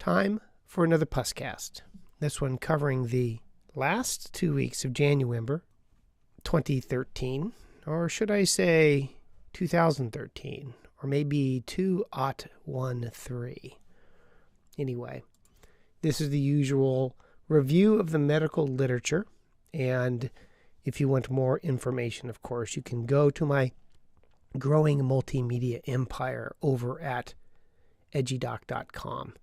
Time for another Puscast. This one covering the last 2 weeks of January 2013, or should I say 2013, or maybe 2013. Anyway, this is the usual review of the medical literature, and if you want more information, of course, you can go to my growing multimedia empire over at edgydoc.com.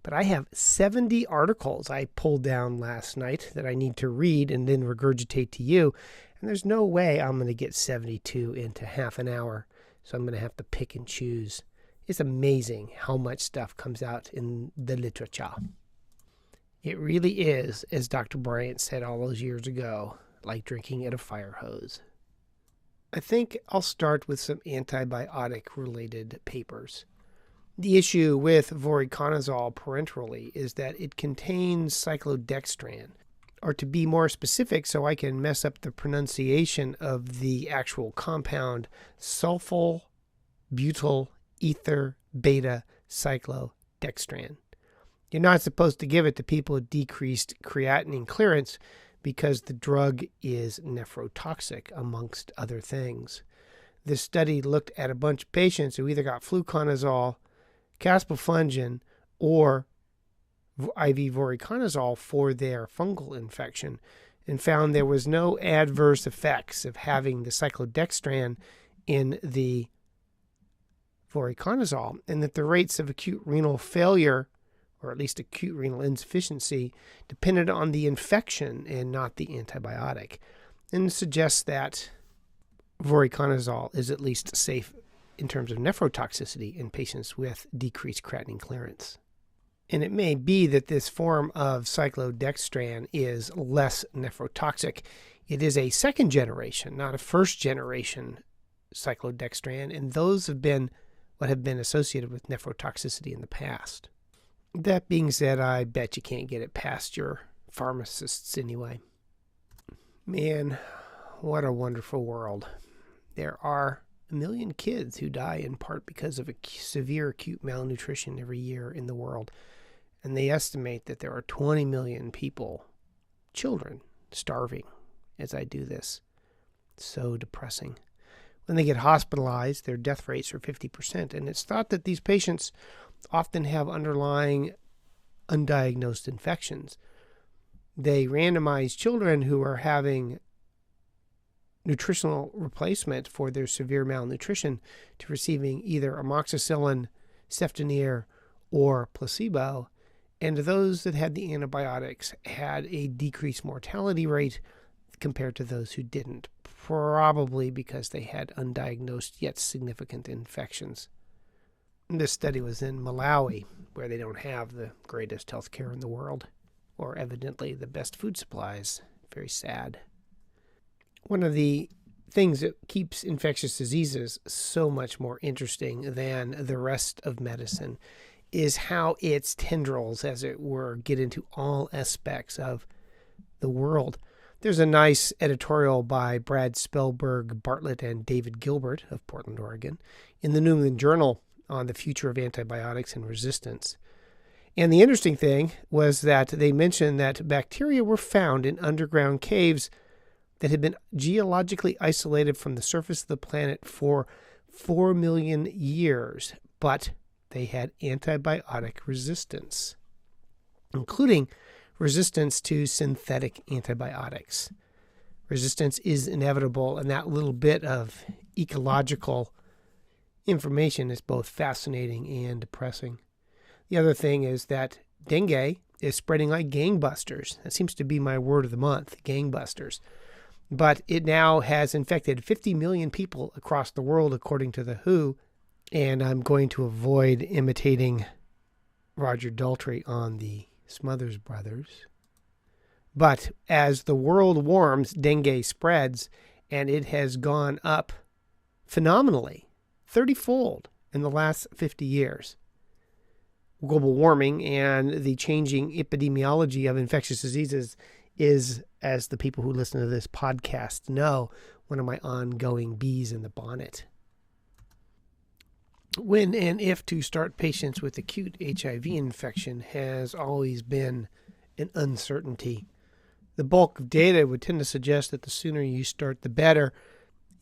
But I have 70 articles I pulled down last night that I need to read and then regurgitate to you. And there's no way I'm going to get 72 into half an hour. So I'm going to have to pick and choose. It's amazing how much stuff comes out in the literature. It really is, as Dr. Bryant said all those years ago, like drinking at a fire hose. I think I'll start with some antibiotic-related papers. The issue with voriconazole parenterally is that it contains cyclodextran, or to be more specific so I can mess up the pronunciation of the actual compound, sulfonyl butyl ether beta cyclodextran. You're not supposed to give it to people with decreased creatinine clearance because the drug is nephrotoxic, amongst other things. This study looked at a bunch of patients who either got fluconazole, caspofungin, or IV voriconazole for their fungal infection and found there was no adverse effects of having the cyclodextran in the voriconazole, and that the rates of acute renal failure, or at least acute renal insufficiency, depended on the infection and not the antibiotic, and suggests that voriconazole is at least safe in terms of nephrotoxicity in patients with decreased creatinine clearance. And it may be that this form of cyclodextran is less nephrotoxic. It is a second generation, not a first generation cyclodextran, and those have been what have been associated with nephrotoxicity in the past. That being said, I bet you can't get it past your pharmacists anyway. Man, what a wonderful world. There are 1 million kids who die in part because of severe acute malnutrition every year in the world. And they estimate that there are 20 million people, children, starving as I do this. So depressing. When they get hospitalized, their death rates are 50%. And it's thought that these patients often have underlying undiagnosed infections. They randomize children who are having nutritional replacement for their severe malnutrition to receiving either amoxicillin, ceftonir, or placebo, and those that had the antibiotics had a decreased mortality rate compared to those who didn't, probably because they had undiagnosed yet significant infections. This study was in Malawi, where they don't have the greatest health care in the world, or evidently the best food supplies. Very sad. One of the things that keeps infectious diseases so much more interesting than the rest of medicine is how its tendrils, as it were, get into all aspects of the world. There's a nice editorial by Brad Spellberg Bartlett and David Gilbert of Portland, Oregon, in the New England Journal on the future of antibiotics and resistance. And the interesting thing was that they mentioned that bacteria were found in underground caves that had been geologically isolated from the surface of the planet for 4 million years, but they had antibiotic resistance, including resistance to synthetic antibiotics. Resistance is inevitable, and that little bit of ecological information is both fascinating and depressing. The other thing is that dengue is spreading like gangbusters. That seems to be my word of the month, gangbusters. But it now has infected 50 million people across the world, according to the WHO, and I'm going to avoid imitating Roger Daltrey on the Smothers Brothers. But as the world warms, dengue spreads, and it has gone up phenomenally, 30-fold in the last 50 years. Global warming and the changing epidemiology of infectious diseases is, as the people who listen to this podcast know, one of my ongoing bees in the bonnet. when and if to start patients with acute HIV infection has always been an uncertainty. The bulk of data would tend to suggest that the sooner you start, the better,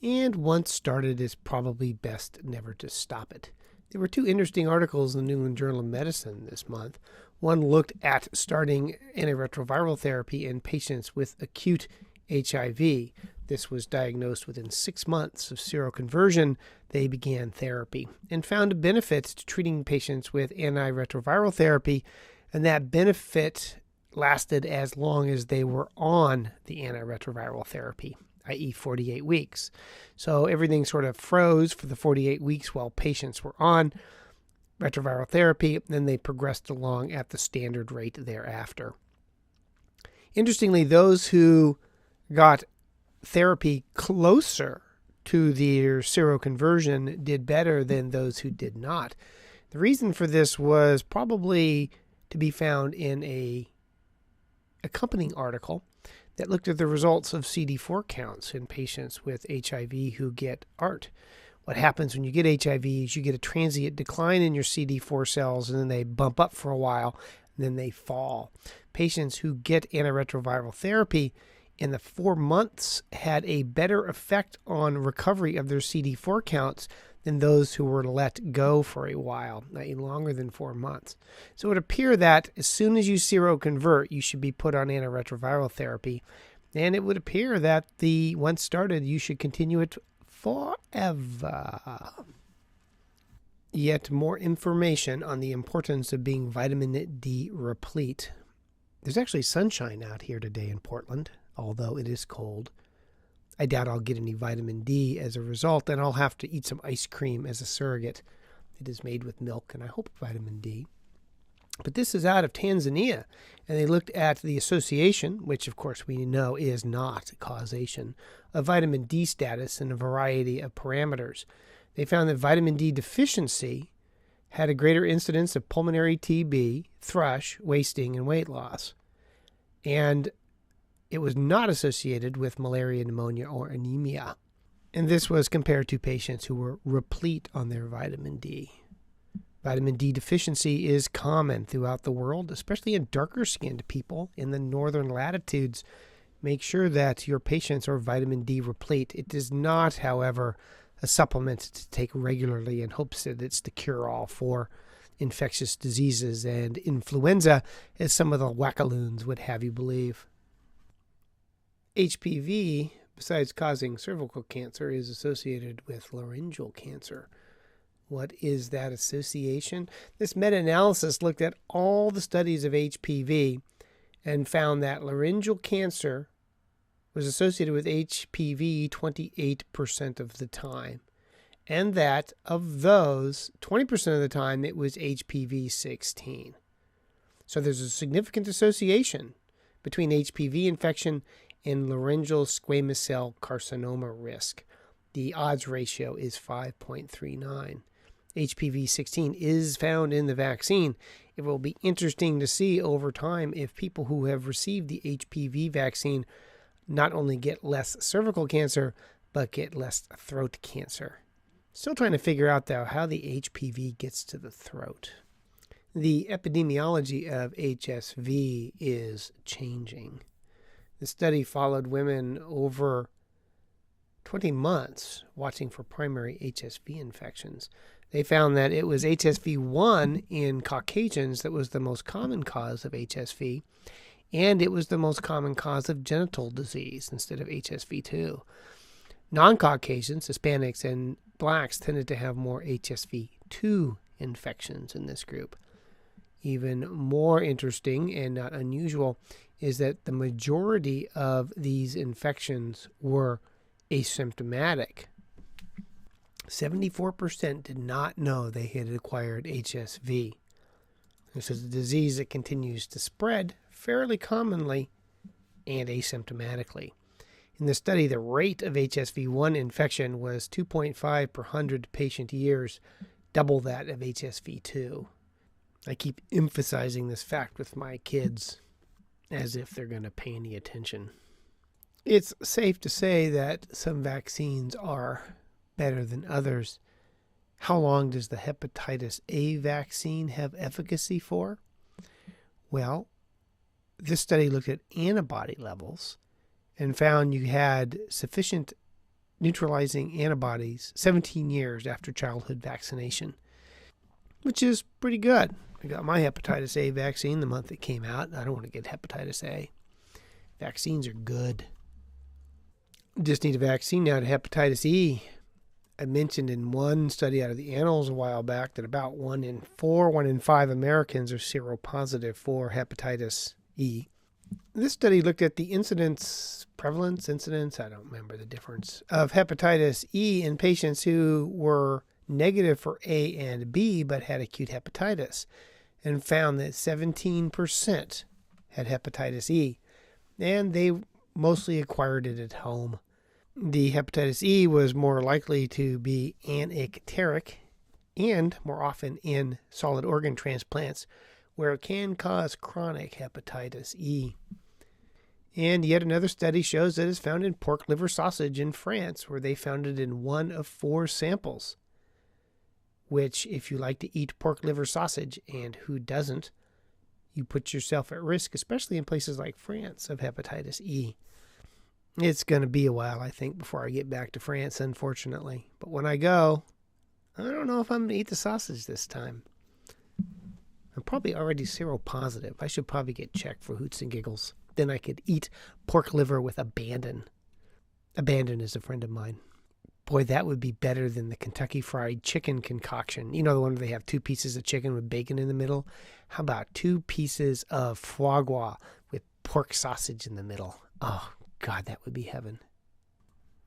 and once started, it's probably best never to stop it. There were two interesting articles in the New England Journal of Medicine this month. One looked at starting antiretroviral therapy in patients with acute HIV. This was diagnosed within 6 months of seroconversion. They began therapy and found benefits to treating patients with antiretroviral therapy, and that benefit lasted as long as they were on the antiretroviral therapy, i.e. 48 weeks. So everything sort of froze for the 48 weeks while patients were on retroviral therapy, then they progressed along at the standard rate thereafter. Interestingly, those who got therapy closer to their seroconversion did better than those who did not. The reason for this was probably to be found in a accompanying article that looked at the results of CD4 counts in patients with HIV who get ART. What happens when you get HIV is you get a transient decline in your CD4 cells, and then they bump up for a while, and then they fall. Patients who get antiretroviral therapy in the 4 months had a better effect on recovery of their CD4 counts than those who were let go for a while, i.e. longer than 4 months. So it would appear that as soon as you seroconvert, you should be put on antiretroviral therapy. And it would appear that once started, you should continue it forever. Yet more information on the importance of being vitamin D replete. There's actually sunshine out here today in Portland, although it is cold. I doubt I'll get any vitamin D as a result, and I'll have to eat some ice cream as a surrogate. It is made with milk, and I hope vitamin D. But this is out of Tanzania, and they looked at the association, which of course we know is not causation, of vitamin D status in a variety of parameters. They found that vitamin D deficiency had a greater incidence of pulmonary TB, thrush, wasting, and weight loss. And it was not associated with malaria, pneumonia, or anemia. And this was compared to patients who were replete on their vitamin D. Vitamin D deficiency is common throughout the world, especially in darker-skinned people in the northern latitudes. Make sure that your patients are vitamin D replete. It is not, however, a supplement to take regularly in hopes that it's the cure-all for infectious diseases and influenza, as some of the wackaloons would have you believe. HPV, besides causing cervical cancer, is associated with laryngeal cancer. What is that association? This meta-analysis looked at all the studies of HPV and found that laryngeal cancer was associated with HPV 28% of the time, and that of those, 20% of the time, it was HPV 16. So there's a significant association between HPV infection and laryngeal squamous cell carcinoma risk. The odds ratio is 5.39. HPV 16 is found in the vaccine. It will be interesting to see over time if people who have received the HPV vaccine not only get less cervical cancer, but get less throat cancer. Still trying to figure out, though, how the HPV gets to the throat. The epidemiology of HSV is changing. The study followed women over 20 months watching for primary HSV infections. They found that it was HSV-1 in Caucasians that was the most common cause of HSV, and it was the most common cause of genital disease instead of HSV-2. Non-Caucasians, Hispanics, and blacks tended to have more HSV-2 infections in this group. Even more interesting and not unusual is that the majority of these infections were asymptomatic. 74% did not know they had acquired HSV. This is a disease that continues to spread fairly commonly and asymptomatically. In the study, the rate of HSV-1 infection was 2.5 per 100 patient years, double that of HSV-2. I keep emphasizing this fact with my kids as if they're going to pay any attention. It's safe to say that some vaccines are better than others. How long does the hepatitis A vaccine have efficacy for? Well, this study looked at antibody levels and found you had sufficient neutralizing antibodies 17 years after childhood vaccination, which is pretty good. I got my hepatitis A vaccine the month it came out. I don't want to get hepatitis A. Vaccines are good. Just need a vaccine now to hepatitis E. I mentioned in one study out of the Annals a while back that about 1 in 5 Americans are seropositive for hepatitis E. This study looked at the prevalence, I don't remember the difference, of hepatitis E in patients who were negative for A and B but had acute hepatitis, and found that 17% had hepatitis E, and they mostly acquired it at home. The hepatitis E was more likely to be anicteric and more often in solid organ transplants, where it can cause chronic hepatitis E. And yet another study shows that it's found in pork liver sausage in France, where they found it in 1 of 4 samples. Which, if you like to eat pork liver sausage, and who doesn't, you put yourself at risk, especially in places like France, of hepatitis E. It's going to be a while, I think, before I get back to France, unfortunately. But when I go, I don't know if I'm going to eat the sausage this time. I'm probably already seropositive. I should probably get checked for hoots and giggles. Then I could eat pork liver with abandon. Abandon is a friend of mine. Boy, that would be better than the Kentucky Fried Chicken concoction. You know, the one where they have 2 pieces of chicken with bacon in the middle? How about 2 pieces of foie gras with pork sausage in the middle? Oh, God, that would be heaven.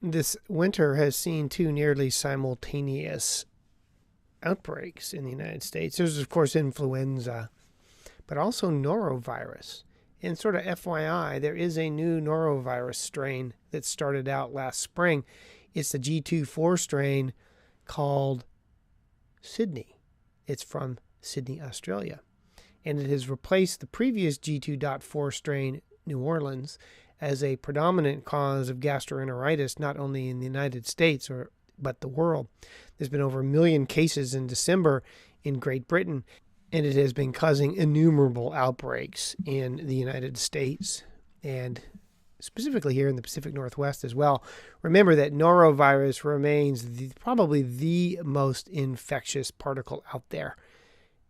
This winter has seen 2 nearly simultaneous outbreaks in the United States. There's, of course, influenza, but also norovirus. And sort of FYI, there is a new norovirus strain that started out last spring. It's the G24 strain called Sydney. It's from Sydney, Australia. And it has replaced the previous G2.4 strain, New Orleans, as a predominant cause of gastroenteritis, not only in the United States but the world. There's been over 1 million cases in December in Great Britain, and it has been causing innumerable outbreaks in the United States and specifically here in the Pacific Northwest as well. Remember that norovirus remains probably the most infectious particle out there.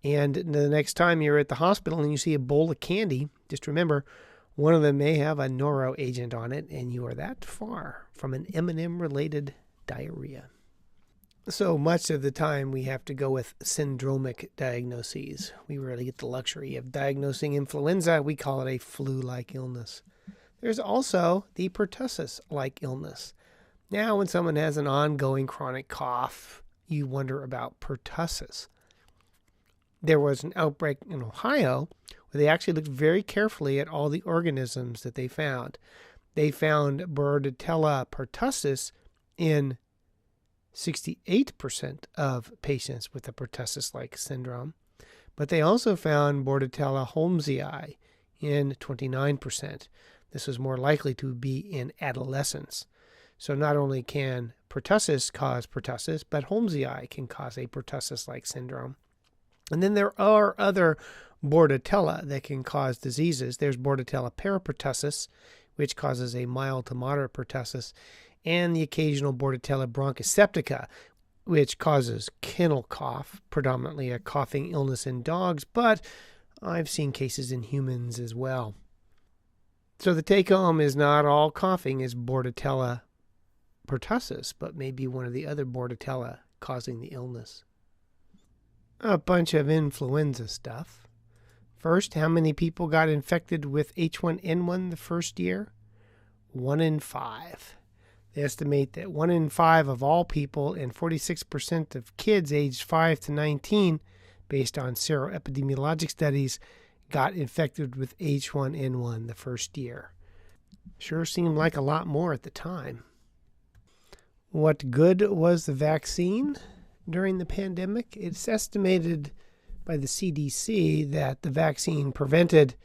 And the next time you're at the hospital and you see a bowl of candy, just remember, one of them may have a noro agent on it, and you are that far from an M&M-related diarrhea. So much of the time we have to go with syndromic diagnoses. We rarely get the luxury of diagnosing influenza. We call it a flu-like illness. There's also the pertussis-like illness. Now, when someone has an ongoing chronic cough, you wonder about pertussis. There was an outbreak in Ohio where they actually looked very carefully at all the organisms that they found. They found Bordetella pertussis in 68% of patients with a pertussis-like syndrome, but they also found Bordetella holmesii in 29%. This was more likely to be in adolescents. So not only can pertussis cause pertussis, but holmesii can cause a pertussis-like syndrome. And then there are other Bordetella that can cause diseases. There's Bordetella parapertussis, which causes a mild to moderate pertussis, and the occasional Bordetella bronchoseptica, which causes kennel cough, predominantly a coughing illness in dogs, but I've seen cases in humans as well. So the take-home is not all coughing is Bordetella pertussis, but maybe one of the other Bordetella causing the illness. A bunch of influenza stuff. First, how many people got infected with H1N1 the first year? 1 in 5. They estimate that 1 in 5 of all people and 46% of kids aged 5 to 19, based on seroepidemiologic studies, got infected with H1N1 the first year. Sure seemed like a lot more at the time. What good was the vaccine during the pandemic? It's estimated by the CDC that the vaccine prevented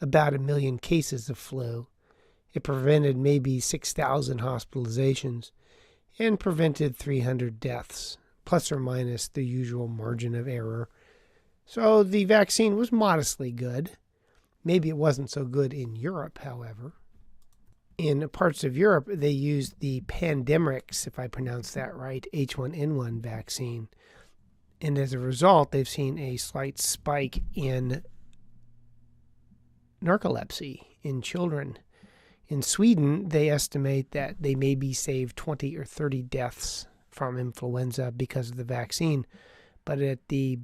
about 1 million cases of flu. It prevented maybe 6,000 hospitalizations and prevented 300 deaths, plus or minus the usual margin of error. So the vaccine was modestly good. Maybe it wasn't so good in Europe, however. In parts of Europe, they used the Pandemrix, if I pronounce that right, H1N1 vaccine. And as a result, they've seen a slight spike in narcolepsy in children. In Sweden, they estimate that they maybe saved 20 or 30 deaths from influenza because of the vaccine, but at the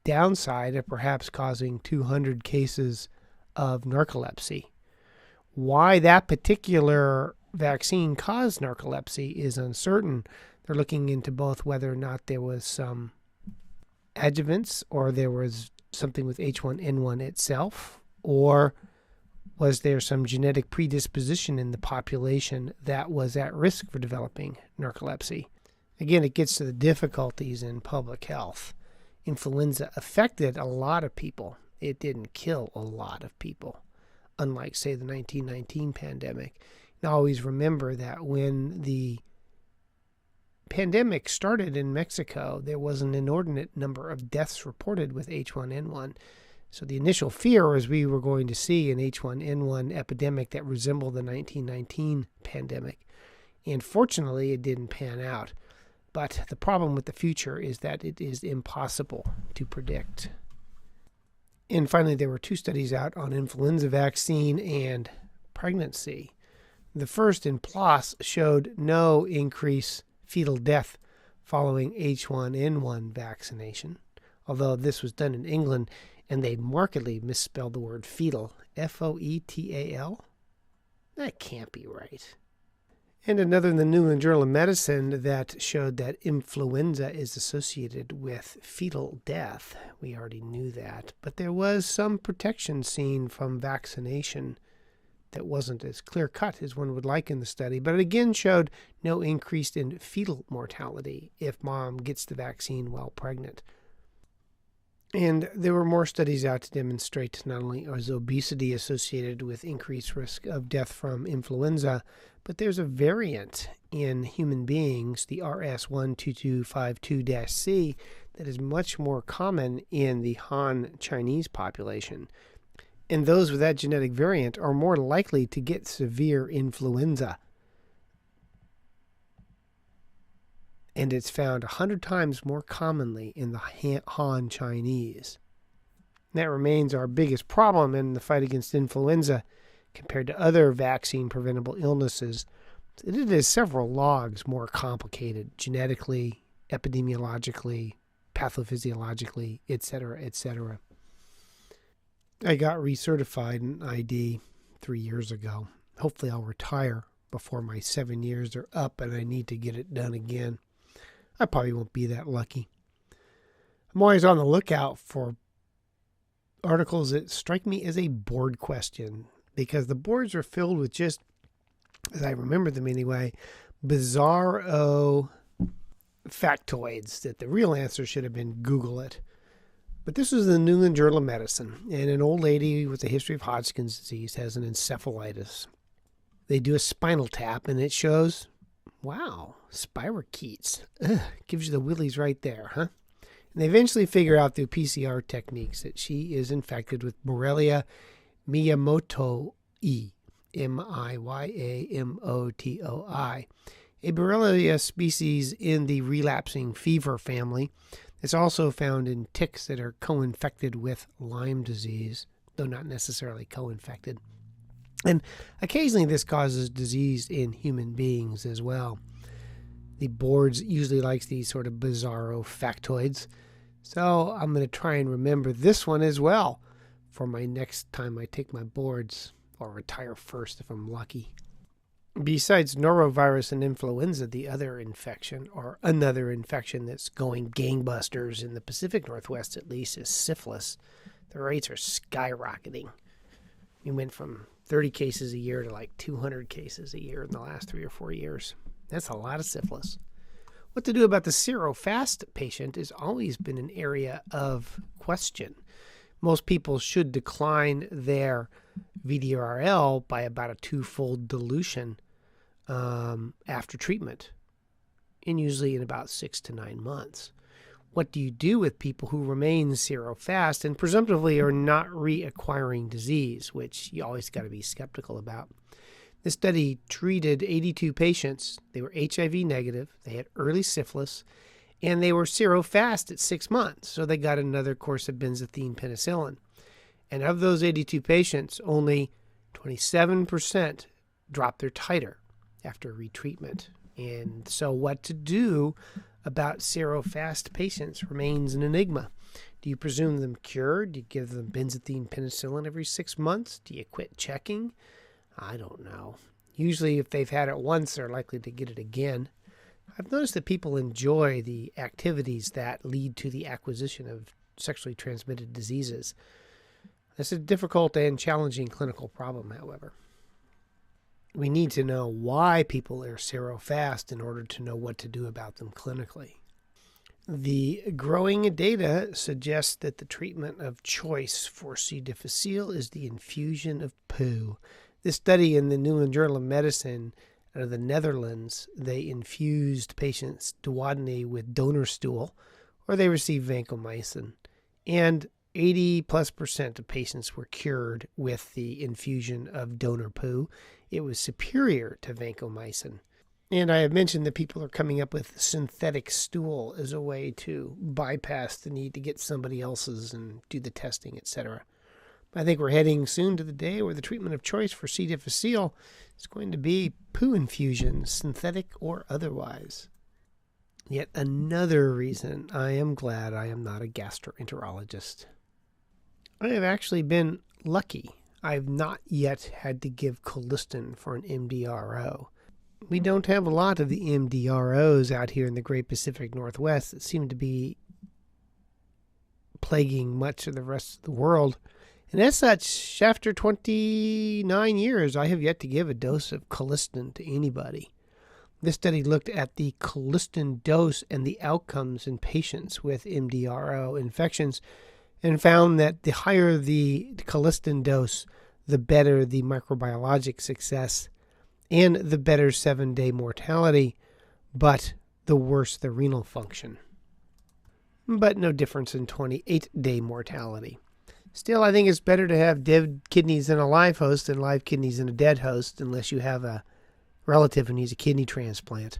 downside of perhaps causing 200 cases of narcolepsy. Why that particular vaccine caused narcolepsy is uncertain. They're looking into both whether or not there was some adjuvants or there was something with H1N1 itself, or was there some genetic predisposition in the population that was at risk for developing narcolepsy? Again, it gets to the difficulties in public health. Influenza affected a lot of people. It didn't kill a lot of people, unlike, say, the 1919 pandemic. And always remember that when the pandemic started in Mexico, there was an inordinate number of deaths reported with H1N1. So the initial fear was we were going to see an H1N1 epidemic that resembled the 1919 pandemic. And fortunately, it didn't pan out. But the problem with the future is that it is impossible to predict. And finally, there were 2 studies out on influenza vaccine and pregnancy. The first in PLOS showed no increase fetal death following H1N1 vaccination, although this was done in England and they markedly misspelled the word fetal, F-O-E-T-A-L. That can't be right. And another in the New England Journal of Medicine that showed that influenza is associated with fetal death. We already knew that, but there was some protection seen from vaccination that wasn't as clear-cut as one would like in the study, but it again showed no increase in fetal mortality if mom gets the vaccine while pregnant. And there were more studies out to demonstrate not only is obesity associated with increased risk of death from influenza, but there's a variant in human beings, the RS12252-C, that is much more common in the Han Chinese population. And those with that genetic variant are more likely to get severe influenza. And it's found 100 times more commonly in the Han Chinese. That remains our biggest problem in the fight against influenza compared to other vaccine-preventable illnesses. It is several logs more complicated genetically, epidemiologically, pathophysiologically, etc., etc. I got recertified in ID 3 years ago. Hopefully I'll retire before my 7 years are up and I need to get it done again. I probably won't be that lucky. I'm always on the lookout for articles that strike me as a board question, because the boards are filled with just, as I remember them anyway, bizarro factoids that the real answer should have been Google it. But this was the New England Journal of Medicine, and an old lady with a history of Hodgkin's disease has an encephalitis. They do a spinal tap, and it shows, wow, spirochetes. Gives you the willies right there, huh? And they eventually figure out through PCR techniques that she is infected with Borrelia miyamotoi, Miyamotoi, a Borrelia species in the relapsing fever family. It's also found in ticks that are co-infected with Lyme disease, though not necessarily co-infected. And occasionally this causes disease in human beings as well. The boards usually likes these sort of bizarro factoids. So I'm going to try and remember this one as well for my next time I take my boards, or retire first if I'm lucky. Besides norovirus and influenza, the other infection, or another infection that's going gangbusters in the Pacific Northwest at least, is syphilis. The rates are skyrocketing. We went from 30 cases a year to like 200 cases a year in the last 3 or 4 years. That's a lot of syphilis. What to do about the serofast patient has always been an area of question. Most people should decline their VDRL by about a 2-fold dilution after treatment. and usually in about 6 to 9 months. What do you do with people who remain serofast and presumptively are not reacquiring disease, which you always got to be skeptical about? This study treated 82 patients. They were HIV negative, they had early syphilis, and they were serofast at 6 months, so they got another course of benzathine penicillin. And of those 82 patients, only 27% dropped their titer after retreatment. And so what to do about serofast patients remains an enigma. Do you presume them cured? Do you give them benzathine penicillin every 6 months? Do you quit checking? I don't know. Usually if they've had it once, they're likely to get it again. I've noticed that people enjoy the activities that lead to the acquisition of sexually transmitted diseases. This is a difficult and challenging clinical problem, however. We need to know why people are serofast in order to know what to do about them clinically. The growing data suggests that the treatment of choice for C. difficile is the infusion of poo. This study in the New England Journal of Medicine out of the Netherlands, they infused patients' duodenum with donor stool, or they received vancomycin, and 80+% of patients were cured with the infusion of donor poo. It was superior to vancomycin. And I have mentioned that people are coming up with synthetic stool as a way to bypass the need to get somebody else's and do the testing, etc. I think we're heading soon to the day where the treatment of choice for C. difficile is going to be poo infusion, synthetic or otherwise. Yet another reason I am glad I am not a gastroenterologist. I have actually been lucky. I've not yet had to give colistin for an MDRO. We don't have a lot of the MDROs out here in the Great Pacific Northwest that seem to be plaguing much of the rest of the world. And as such, after 29 years, I have yet to give a dose of colistin to anybody. This study looked at the colistin dose and the outcomes in patients with MDRO infections and found that the higher the colistin dose, the better the microbiologic success and the better 7-day mortality, but the worse the renal function. But no difference in 28-day mortality. Still, I think it's better to have dead kidneys in a live host than live kidneys in a dead host, unless you have a relative who needs a kidney transplant.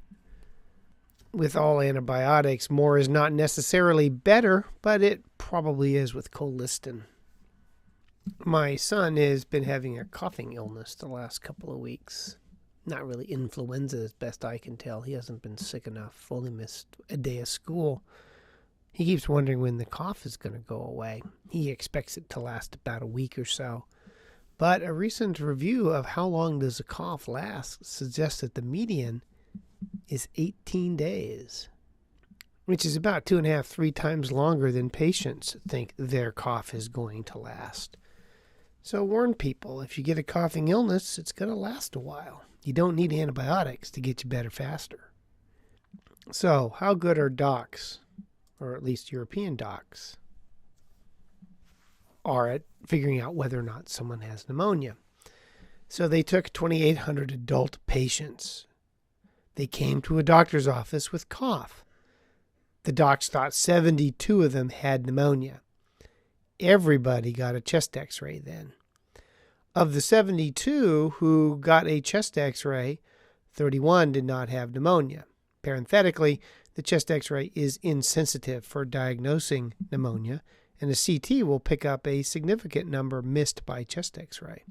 With all antibiotics, more is not necessarily better, but it probably is with colistin. My son has been having a coughing illness the last couple of weeks. Not really influenza as best I can tell. He hasn't been sick enough, only missed a day of school. He keeps wondering when the cough is going to go away. He expects it to last about a week or so. But a recent review of how long does a cough last suggests that the median is 18 days, which is about 2.5, 3 times longer than patients think their cough is going to last. So warn people, if you get a coughing illness, it's going to last a while. You don't need antibiotics to get you better faster. So how good are docs, or at least European docs, are at figuring out whether or not someone has pneumonia? So they took 2,800 adult patients. They came to a doctor's office with cough. The docs thought 72 of them had pneumonia. Everybody got a chest x-ray then. Of the 72 who got a chest x-ray, 31 did not have pneumonia. Parenthetically, the chest x-ray is insensitive for diagnosing pneumonia, and a CT will pick up a significant number missed by chest x-ray.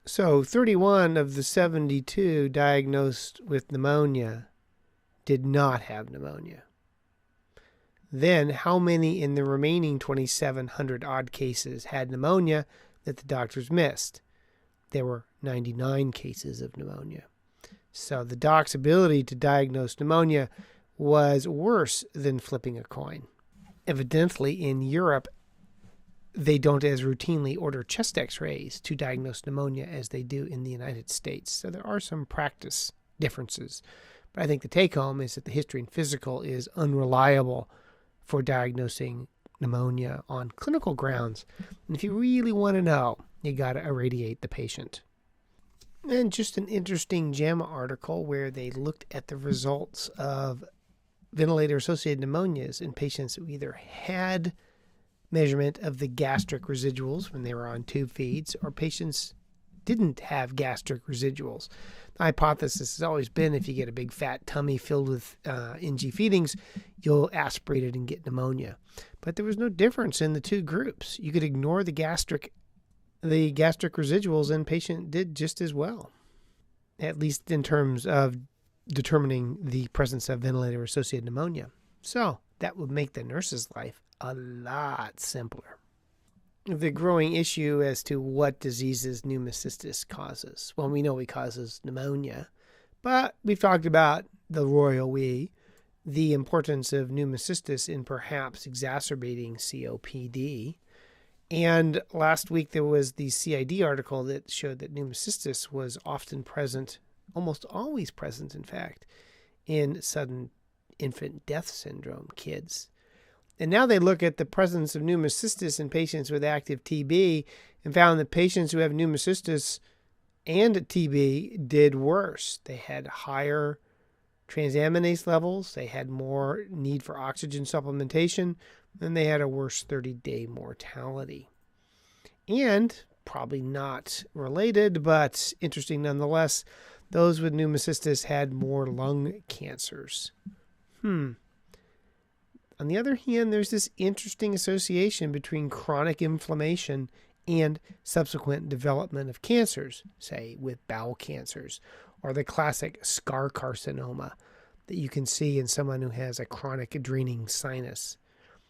So 31 of the 72 diagnosed with pneumonia did not have pneumonia. Then how many in the remaining 2,700 odd cases had pneumonia that the doctors missed? There were 99 cases of pneumonia. So the doc's ability to diagnose pneumonia was worse than flipping a coin. Evidently, in Europe, they don't as routinely order chest x-rays to diagnose pneumonia as they do in the United States. So there are some practice differences. But I think the take-home is that the history and physical is unreliable for diagnosing pneumonia on clinical grounds. And if you really want to know, you got to irradiate the patient. And just an interesting JAMA article where they looked at the results of ventilator-associated pneumonias in patients who either had measurement of the gastric residuals when they were on tube feeds or patients didn't have gastric residuals. The hypothesis has always been if you get a big fat tummy filled with NG feedings, you'll aspirate it and get pneumonia. But there was no difference in the two groups. You could ignore the gastric residuals and patient did just as well, at least in terms of determining the presence of ventilator-associated pneumonia. So that would make the nurse's life a lot simpler. The growing issue as to what diseases pneumocystis causes. Well, we know it causes pneumonia, but we've talked about the royal we, the importance of pneumocystis in perhaps exacerbating COPD. And last week there was the CID article that showed that pneumocystis was often present, almost always present, in fact, in sudden infant death syndrome kids. And now they look at the presence of pneumocystis in patients with active TB and found that patients who have pneumocystis and TB did worse. They had higher transaminase levels, they had more need for oxygen supplementation, and they had a worse 30-day mortality. And, probably not related, but interesting nonetheless, those with pneumocystis had more lung cancers. On the other hand, there's this interesting association between chronic inflammation and subsequent development of cancers, say with bowel cancers, or the classic scar carcinoma that you can see in someone who has a chronic draining sinus.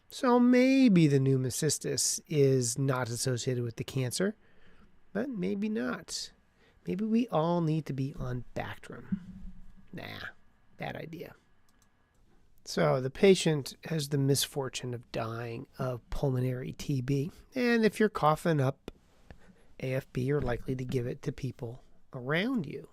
So maybe the pneumocystis is not associated with the cancer, but maybe not. Maybe we all need to be on Bactrim. Nah, bad idea. So the patient has the misfortune of dying of pulmonary TB. And if you're coughing up AFB, you're likely to give it to people around you.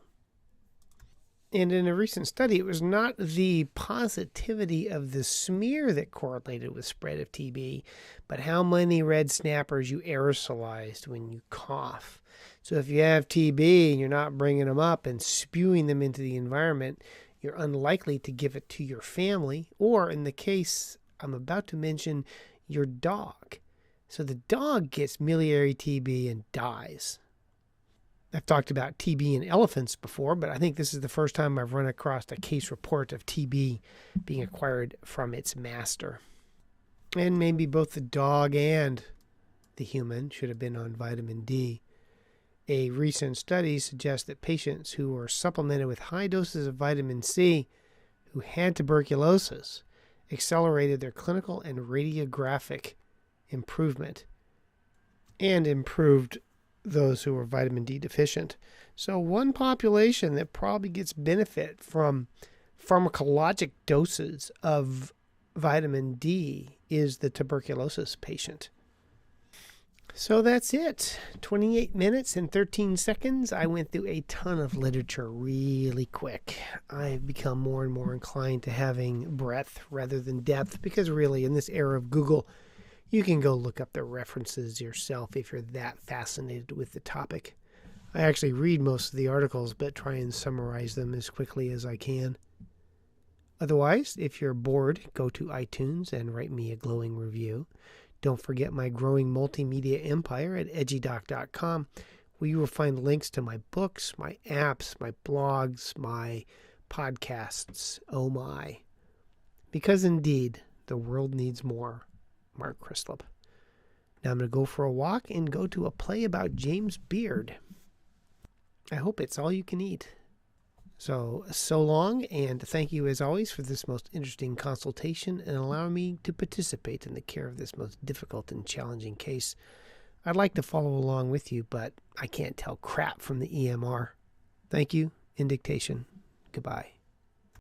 And in a recent study, it was not the positivity of the smear that correlated with spread of TB, but how many red snappers you aerosolized when you cough. So if you have TB and you're not bringing them up and spewing them into the environment, you're unlikely to give it to your family, or in the case I'm about to mention, your dog. So the dog gets miliary TB and dies. I've talked about TB in elephants before, but I think this is the first time I've run across a case report of TB being acquired from its master. And maybe both the dog and the human should have been on vitamin D. A recent study suggests that patients who were supplemented with high doses of vitamin C who had tuberculosis accelerated their clinical and radiographic improvement and improved those who were vitamin D deficient. So one population that probably gets benefit from pharmacologic doses of vitamin D is the tuberculosis patient. So that's it. 28 minutes and 13 seconds. I went through a ton of literature really quick. I've become more and more inclined to having breadth rather than depth because really in this era of Google, you can go look up the references yourself if you're that fascinated with the topic. I actually read most of the articles, but try and summarize them as quickly as I can. Otherwise, if you're bored, go to iTunes and write me a glowing review. Don't forget my growing multimedia empire at edgydoc.com, where you will find links to my books, my apps, my blogs, my podcasts. Oh my. Because indeed, the world needs more. Mark Crislip. Now I'm going to go for a walk and go to a play about James Beard. I hope it's all you can eat. So long, and thank you as always for this most interesting consultation and allowing me to participate in the care of this most difficult and challenging case. I'd like to follow along with you, but I can't tell crap from the EMR. Thank you. In dictation. Goodbye.